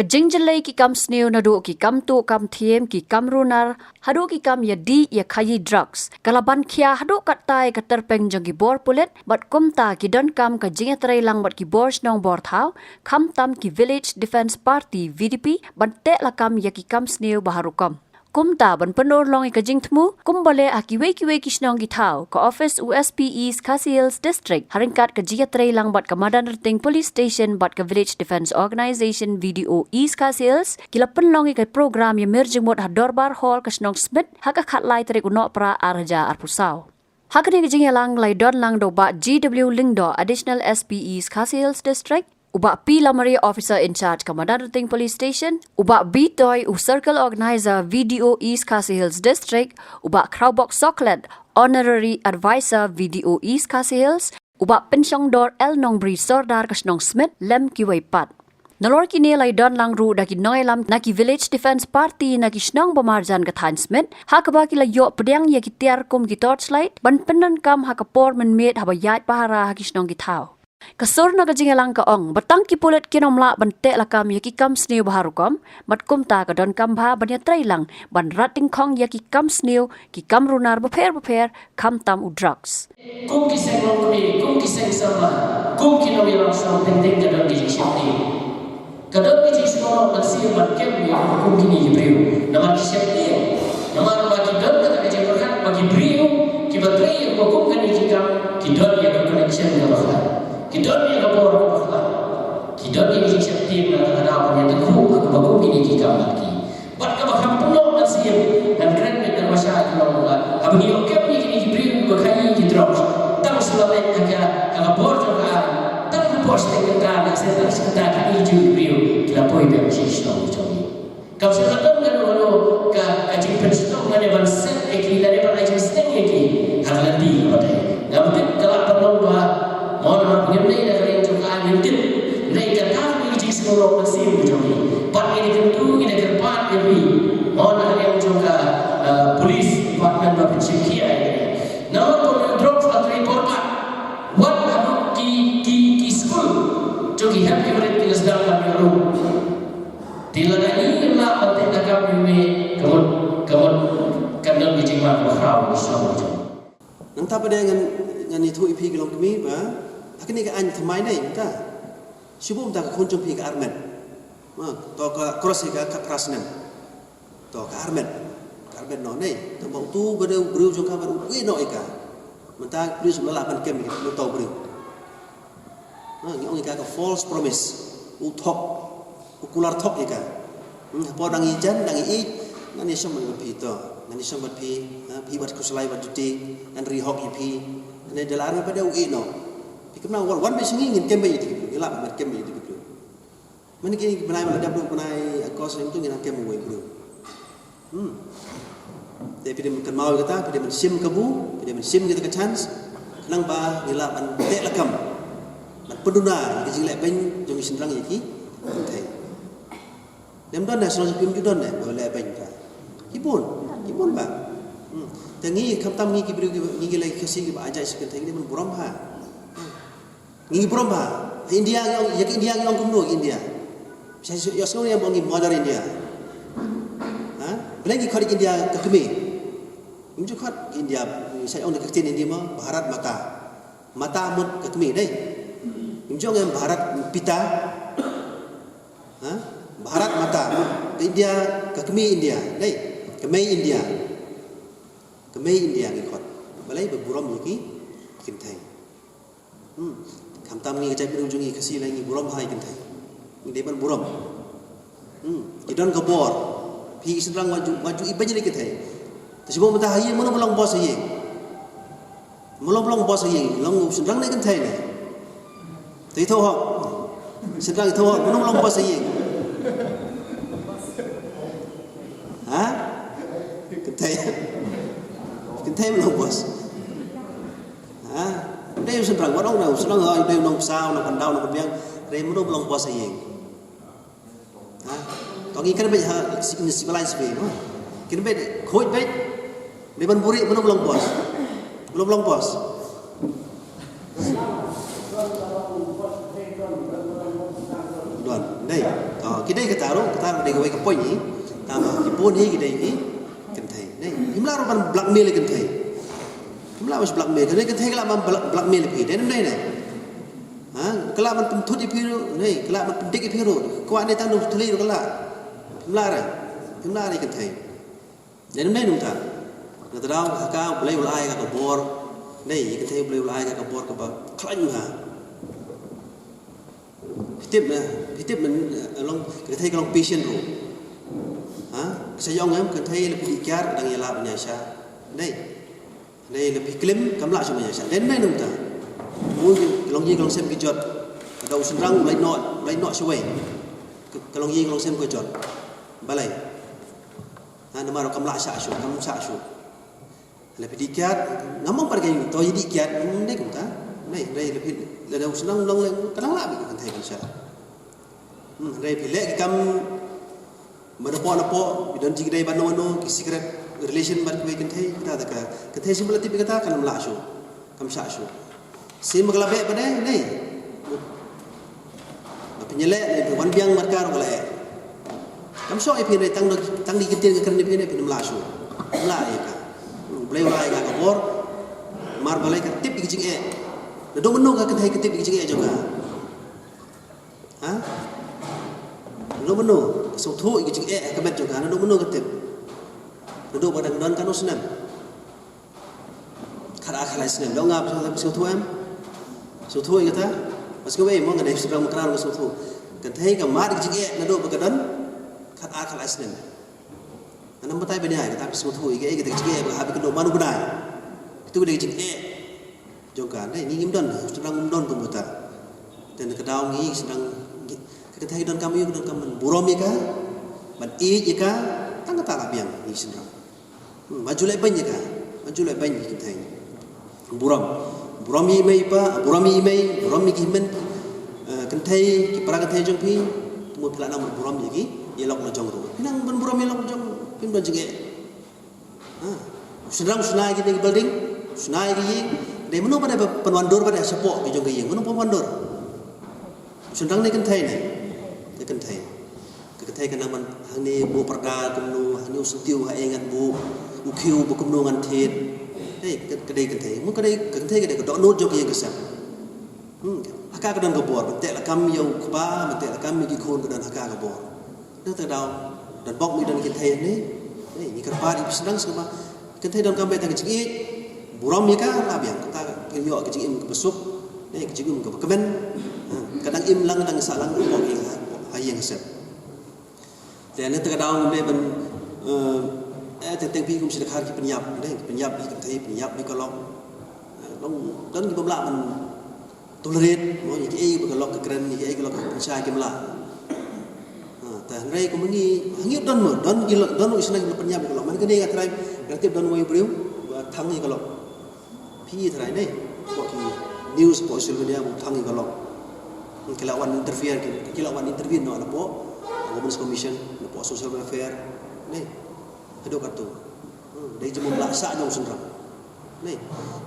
Kejengjelai ki kam sneu nadu ki kam tu kam thiem ki kam runar hadu ki kam ya di ya khayi drugs kalaban khia hadu katai ka terpeng jong ki bor pulet bat kumta ki don kam ka jinga trai lang bat ki bor snong bor thau kham tam ki village defense party VDP ban te la kam ya ki kam sneu baharu kam kumta ban penor long ka jing thmu kumbale akiwe ki snong ki thau ka office USP East Khasi Hills district haringkat ka jinga trai lang bat ka madan rting police station bat ka village defense organization VDO East Khasi Hills kila penlong ka program ya merjing mod hadorbar hall ka snong smith haka khat lai tarik uno pra arja arpusau hakani ka jinga lang lai don lang do ba GW Lingdo additional SP East Khasi Hills district Ubak P. Lamari Officer in Charge Kamadar Ting Police Station, Ubak B. Toy Circle Organizer VDO East Khasi Hills District, Ubak Crowbox Soklet Honorary Advisor VDO East Khasi Hills, Ubak Pensyong Dor El Nongbri Sordar Kasnong Smith Lem Kiwai Pat. Nalor kini lai don lang ru daki noi lam naki Village Defense Party naki snong pemarjan ke Than Smith hakaba kila yo pedang ya ki tiar kum ki torchlight ban penan kam hakapor menmet haba yat pahara haki snong ki thau. Kasur na kajingalang ka ong batang ki pulet kinomla bante la kam yaki kam sneu baharu kam mat kumta ka don kam bha banya trai lang ban rating khong yaki kam sneu ki kam runar beper kam tam u drugs kum ki seng long kum ki seng sama kum ki no yalang sam penting ka don di shapti ka don di sino man si man kem ni kum ki ni briu na man ki shapti na man ma ki don ka je berkat bagi briu ki batri ko kum ka ni ki don ya ka connection na ba Kidon ni lapor ko bakla. Kidon ni jik tim na ada apa ni tu aku bagu ini kita lagi. Buat ka bakam penuh dan siap dan keren dengan masyarakat Allah. Abang yo kem ni kini beri ko khai ki drops. Tang sulame ka lapor juga. Tang lapor setengah kan saya tak sekedar kini ju beri kita poi be sisno jogi. Kau sedang ngano ka jik pensno ngane ban set eki dari ban ajin setengah eki. Halandi pada. Namun kalau penuh mohon pengenai dari juga nanti mereka kami jis korok masih berjumpa. Pak ini tentu ini kerpat jadi mohon yang juga polis department berpencekia ini. Namun pun drop flat report pak. What happen ki school jogi happy berit tidak sedang kami lalu. Tidak ini lah penting kami ini kemudian kami dijemah berhaul sama macam. Nanti pada dengan itu ipi gelong kami bah. Akhirnya kan anj thamai nei mta shibum ta khon chom phi ka armen to ka cross ka krasnen to ka armen no nei to bang tu beu jo ka baru wi no ika mta pris la ban kem ni to beu ngi ka false promise u thok u kular thok ika po dang i jan dang i ngani som ban phi to ngani som ban phi bat kuslai bat juti dan ri hok i phi ne dalan pada u no Kenapa wan besi ingin kembali itu, gelap berkembali itu betul. Mana kini benai malah belum benai kos yang tu ingin kembali betul. Tapi dia makan mau kata, dia mensim kabu, dia mensim kita ke chance. Kenang bah gelap an tek lakam, an peduna, kita jelek ben jom sendrang iki. Thai. Dem don national film tu don boleh ben ka. Kibun bah. Tangi kam tam ni kibru ni lagi kasih ba ajai sekian thai dia men buram ha. Ngi berapa? India yang kumno India. Saya yang bangi modern India. Belagi kali India ke kami. Mungkin kat India saya orang dekat India mah Bharat mata mut ke kami deh. Mungkin yang Bharat pita. Bharat mata India ke kami India deh. Kami India ni kot. Balai berburam lagi kintai. Kam tam ni kecai berujungi kasih lagi buram hai kentai. Dia pun buram. Idon kabor. Pi sendrang maju iban jadi kentai. Tersebut mentah hai mana belong bos hai. Belong bos hai. Long sendrang ni kentai ni. Tapi tahu hak. Sendrang itu hak mana belong bos hai. Kentai belong bos. Dia senang orang dah senang dia nong sao nong pandau nong biang remo belum puasa yang. Tangi kan baik civilized way. Kini baik koi baik depan buri mana belum puas. Don, dai. kita dari gawe ke poin ni tama ipun hi kita ini kan thai nei himla ro ban blackmail kan thai himla was blackmail kan thai kala man blackmail phi den nei nei ha kala man pun thut phi ro nei kala man dik phi ro kwa nei tang no thli ro kala himla rai kan thai den nei nung ta na tao ka blai ulai ka bor nei kan thai blai ulai ka bor ka ba khlang ha Pitip mình long cái thấy cái long patient rồi, hả? Saya yang kan thấy là bị kiar đang yala penyasa, đây là bị klim cắm lại cho penyasa, đến đây nung ta, muốn cái long xem cái chốt, đầu sân răng lấy nọ xuôi, cái long xem cái chốt, balai, nama orang cắm lại sa su, là bị kiar, ngắm pada cái tôi jadi kiar, đây cũng ta, đây là đầu sân răng long lên, cái lăng lại bị kan thấy penyasa. Rai pilek kam manapo bidan jigdai bano ki secret relation bar kwe kenthai kita ta ka kenthai simple tip kata kan mla shu kam sha shu sim maglabe bane nei penyele ni wan biang markar wala kam so ipi rai tang di kitin ke kerni pine pin mla shu mla ka blai wala ka bor mar balai ka tip ki jing na do mano ka kenthai ki tip ki jing juga ha nó muốn nô sầu thối cái chữ e cái bên chỗ cả nó muốn nô cái tiệm nó đâu vào đằng đơn cái nó xem khá là xem đâu ngáp cho sầu thối em sầu thối cái ta mà cái vậy mong cái này sẽ làm một cái sầu thối cái thấy cái mát cái chữ e nó đâu vào cái đơn khá là xem anh nắm tay bên này cái ta sầu thối cái chữ e và hai cái đồ manu cái này itu cái chữ e cho cả này như nghiêm đơn sedang đơn tunggu ta dan cái đau nghĩ sedang kita thấy don kami burom ya ka ban i ya ka tang ta la biang ni sendang maju lai ban ya ka maju lai ban kita thấy burom yi mai pa burom yi ki men kan thấy ki para kan thấy jong pi mu pla nam burom yi ki ye lok na jong ro pinang ban burom ye lok jong pin ban jenge sendang sunai ki building sunai ki de meno pada penwandor pada support ki jong ki meno penwandor sendang ni kan thấy này cái thấy cái năng hàng này bộ perda kumnu hàng này ustiu hai engan bộ ukiu bộ kumnu ngan thiệt đấy cái đây muốn cái đây cái đó nốt cho cái cái sao haka cái đơn cái bor mình tệ là cam yêu ba mình tệ là cam cái khôn cái đơn haka cái bor nó từ đầu đơn bọc mình đơn cái thấy này như cái ba đi sedang sama cái thấy đơn cam beta cái chữ buram ya kan lah biang kita cái yo cái chữ im cái besuk đấy cái chữ im cái kemen kadang im lang kadang salang cái bok yang sep. Dan nanti kadang ni ben, tentang pi kum sudah khar ki penyap ni kan penyap ni kalau, dan kita belak men tolerate, mau yang ini kalau kekeren, yang ini kalau percaya kita belak. Dan rai kum ni hangi don isna kita penyap kalau, mana kene kat rai, nanti don way beriu, thang ni kalau, pi rai ni, buat news, social media, thang ni kalau. Kilauan intervene no apa Women's Commission apa social welfare ni ada kartu dari jemur laksa jauh sendiri ni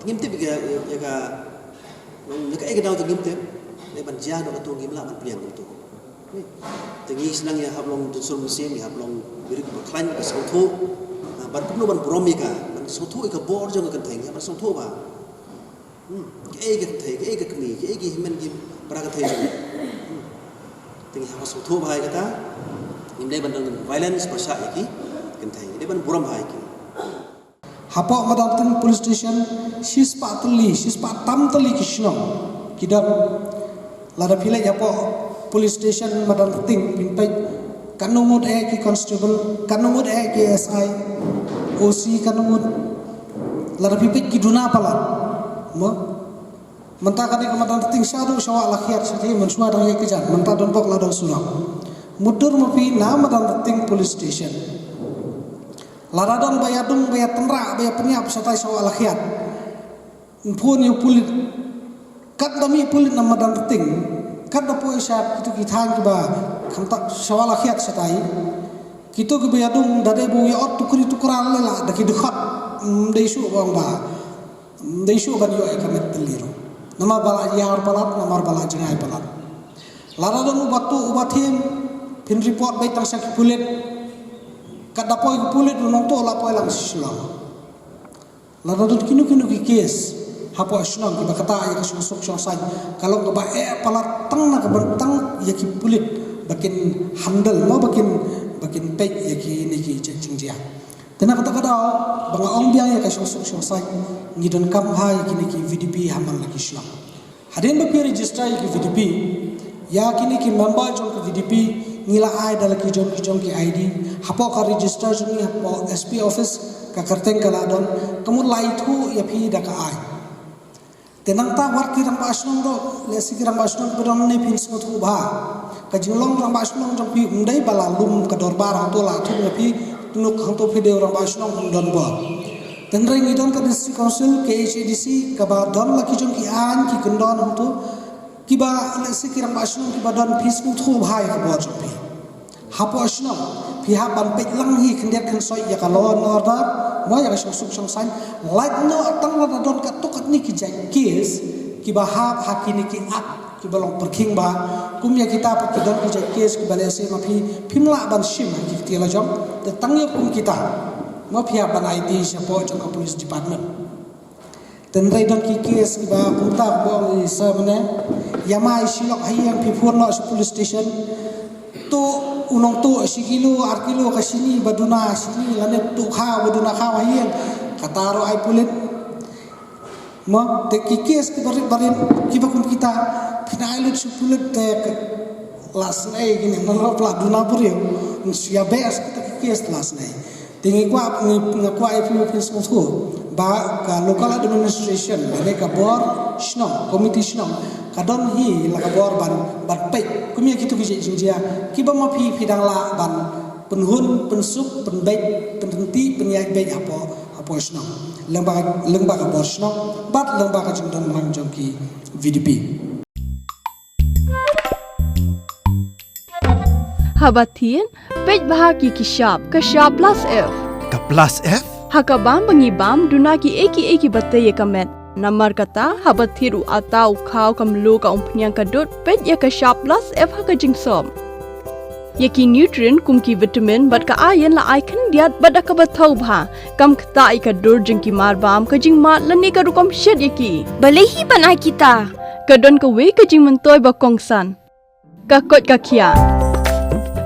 tingim tip ya ka nak dau tingim tip ni banjia do kartu ngim la ban pliang tu ni tingi senang ya hablong tusul mesin ya hablong birik berklan ke sautu ban pun ban bromi ka ban sautu ka bor jong kan theng ban sautu ba cái kemi cái himen gi para ka thei ting ha sautu ba kata imdai ban violence pasha iki kan thei de ban buram hai ki Hapok madam police station sispa tam tali kisno kidam lada pile hapok police station madam ting pinpai kanumud ki constable kanumud ki SI OC kanumud lada pipit kiduna pala mo menta kani madam ting sadu sawa lakhiat sati mensua dang ke jan menta don bok ladang surang mudur mapi na madam ting police station laradon bayadung bayat tenra bayat penyap satai sawa lakhiat pun yu pulit kat dami pulit nama dan ting kat dapo isap itu kitang kiba kamtak sawa lakhiat satai kitu ke bayadung dade bu ya ot tukuri tukuran lela daki dekat deisu bang ba deisu ban yo ekamet teliru nama bala yar palat nama bala jengai palat laradon ubatu ubatim pin report bai tang sak pulit kat dapoi pulit nong to la poi lang shlong la dot kinu ki case hapo shlong ki bakata ya ka sok sai kalau ka ba palat tang na ka bentang ya ki pulit bakin handle mo bakin pek ya ki ni ki ching dia tena kata kadao banga ong biang ya ka sok sai ngidon kam hai ki ni ki VDP hamal lagi shlong hadin ba pi register ki VDP ya kini ki member jong ki VDP nila ai dala ki jong ki ID hapo ka register jong ni hapo SP office ka karteng kala don kamu lai thu ya phi da ka ai tenang ta war ki rang basnong do lesi ki rang basnong bedon ne pin smut hu ba ka jinglong rang basnong jong pi undai bala lum ka dorbar to la thu ne pi tunuk hang to video rang basnong don ba tenreng idon ka district council ke HADC ka ba don la ki jong ki an ki kundon hang to kiba lesi ki rang basnong ki ba don pi smut hu ba ka bo jong pi hapo asnong pi ha ban pek lang hi khendiat khen soi ya ka lon order mo ya ka suk san like no tang la don ka to kat ni ki jai case ki ba ha kini ki ak ki ba long perking ba kum ya kita pa ki don ki jai case ki ba lesi ma pi phimla ban shim ki ti la jom te tang ye kum kita mo pi ha ban ID sa po jong ka police department ten rai don ki case ki ba kum ta bo sa mane yamai silok hayang pi phur no police station to unong to sikilo arkilo kasini baduna sini lane tu kha baduna kha wahian kataro ai pulit mo te kikes ke barin kibakum kita finailut supulit te last night gini nang pla duna purio sia bes kita kikes last night tingi kwa ngakwa ai pin semua ba ka local administration ane ka bor shnong committee shnong kadon hi la ka bor ban pek kumia kitu ki jinjia ki ba ma phi dang la ban penhun pensuk penbaik penhenti penyai baik apa shnong lengba ka bor shnong bat lengba ka jingdon mang jongki VDP Habatin pej bahagi kishap plus F Ka plus F? hakabam bangibam dunaki eki batay kamet namar kata habathiru atau khaw kamlu ka umpnyang kadut pej ya kishap plus F haka jingsom yaki nutrient kumki vitamin bat ka ayan la icon diat bat ka bathau bha kam khta ai ka dur jingki marbam ka jingma lani ka rukom shed yaki balehi banai kita kadon ka we ka jing mentoy ba kongsan ka kot ka khia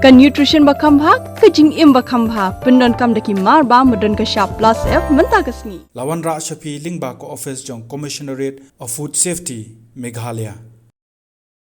ka nutrition ba khambha ka jing im ba khambha pendon kam daki marba modon ka sharp plus F menta kasni Lawan Ra Shafi Lingba ko office jong Commissionerate of Food Safety Meghalaya